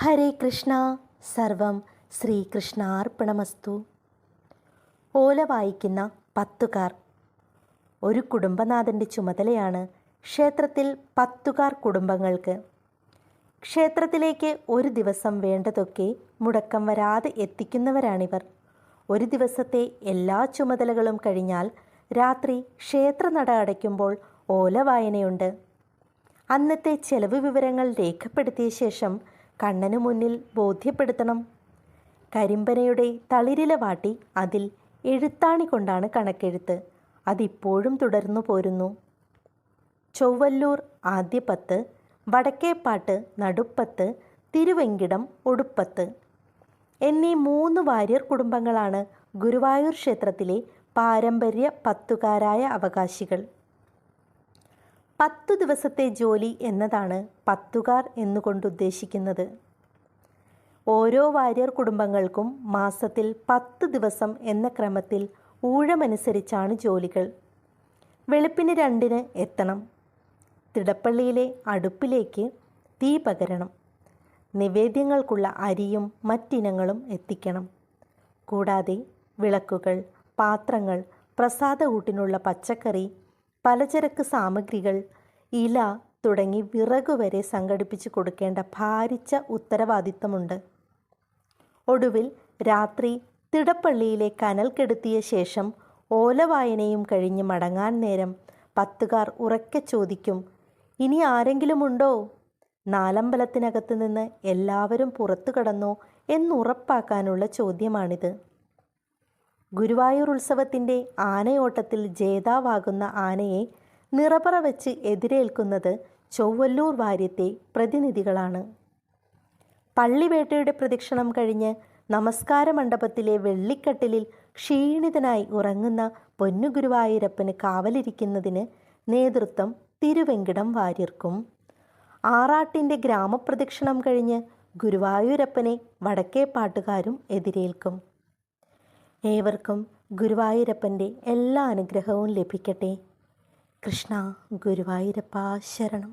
ഹരേ കൃഷ്ണ. സർവം ശ്രീകൃഷ്ണാർപ്പണമസ്തു. ഓല വായിക്കുന്ന പത്തുകാർ. ഒരു കുടുംബനാഥൻ്റെ ചുമതലയാണ് ക്ഷേത്രത്തിൽ പത്തുകാർ കുടുംബങ്ങൾക്ക്. ക്ഷേത്രത്തിലേക്ക് ഒരു ദിവസം വേണ്ടതൊക്കെ മുടക്കം വരാതെ എത്തിക്കുന്നവരാണിവർ. ഒരു ദിവസത്തെ എല്ലാ ചുമതലകളും കഴിഞ്ഞാൽ രാത്രി ക്ഷേത്രനട അടയ്ക്കുമ്പോൾ ഓല വായനയുണ്ട്. അന്നത്തെ ചെലവ് വിവരങ്ങൾ രേഖപ്പെടുത്തിയ ശേഷം കണ്ണനു മുന്നിൽ ബോധ്യപ്പെടുത്തണം. കരിമ്പനയുടെ തളിരില വാട്ടി അതിൽ എഴുത്താണി കൊണ്ടാണ് കണക്കെഴുത്ത്. അതിപ്പോഴും തുടർന്നു പോരുന്നു. ചൊവ്വല്ലൂർ ആദ്യ 10, വടക്കേപ്പാട്ട് നടുപ്പത്ത്, തിരുവെങ്കിടം ഒടുപ്പത്ത് എന്നീ 3 വാര്യർ കുടുംബങ്ങളാണ് ഗുരുവായൂർ ക്ഷേത്രത്തിലെ പാരമ്പര്യ പത്തുകാരായ അവകാശികൾ. 10 ദിവസത്തെ ജോലി എന്നതാണ് പത്തുകാർ എന്നുകൊണ്ടുദ്ദേശിക്കുന്നത്. ഓരോ വാര്യർ കുടുംബങ്ങൾക്കും മാസത്തിൽ 10 ദിവസം എന്ന ക്രമത്തിൽ ഊഴമനുസരിച്ചാണ് ജോലികൾ. വെളുപ്പിന് 2-ന് എത്തണം. തിടപ്പള്ളിയിലെ അടുപ്പിലേക്ക് തീ പകരണം. നിവേദ്യങ്ങൾക്കുള്ള അരിയും മറ്റിനങ്ങളും എത്തിക്കണം. കൂടാതെ വിളക്കുകൾ, പാത്രങ്ങൾ, പ്രസാദകൂട്ടിനുള്ള പച്ചക്കറി, പലചരക്ക് സാമഗ്രികൾ, ഇല തുടങ്ങി വിറകുവരെ സംഘടിപ്പിച്ചു കൊടുക്കേണ്ട ഭാരിച്ച ഉത്തരവാദിത്തമുണ്ട്. ഒടുവിൽ രാത്രി തിടപ്പള്ളിയിലെ കനൽ കെടുത്തിയ ശേഷം ഓലവായനയും കഴിഞ്ഞ് മടങ്ങാൻ നേരം പത്തുകാർ ഉറക്കെ ചോദിക്കും, ഇനി ആരെങ്കിലുമുണ്ടോ? നാലമ്പലത്തിനകത്ത് നിന്ന് എല്ലാവരും പുറത്തു കടന്നോ എന്നുറപ്പാക്കാനുള്ള ചോദ്യമാണിത്. ഗുരുവായൂർ ഉത്സവത്തിൻ്റെ ആനയോട്ടത്തിൽ ജേതാവാകുന്ന ആനയെ നിറപറ വെച്ച് എതിരേൽക്കുന്നത് ചൊവ്വല്ലൂർ വാര്യത്തെ പ്രതിനിധികളാണ്. പള്ളിവേട്ടയുടെ പ്രദക്ഷിണം കഴിഞ്ഞ് നമസ്കാര മണ്ഡപത്തിലെ വെള്ളിക്കട്ടിലിൽ ക്ഷീണിതനായി ഉറങ്ങുന്ന പൊന്നുഗുരുവായൂരപ്പന് കാവലിരിക്കുന്നതിന് നേതൃത്വം തിരുവെങ്കിടം വാര്യർക്കും, ആറാട്ടിൻ്റെ ഗ്രാമപ്രദക്ഷിണം കഴിഞ്ഞ് ഗുരുവായൂരപ്പനെ വടക്കേപ്പാട്ടുകാരും എതിരേൽക്കും. ഏവർക്കും ഗുരുവായൂരപ്പൻ്റെ എല്ലാ അനുഗ്രഹവും ലഭിക്കട്ടെ. കൃഷ്ണ ഗുരുവായൂരപ്പ ശരണം.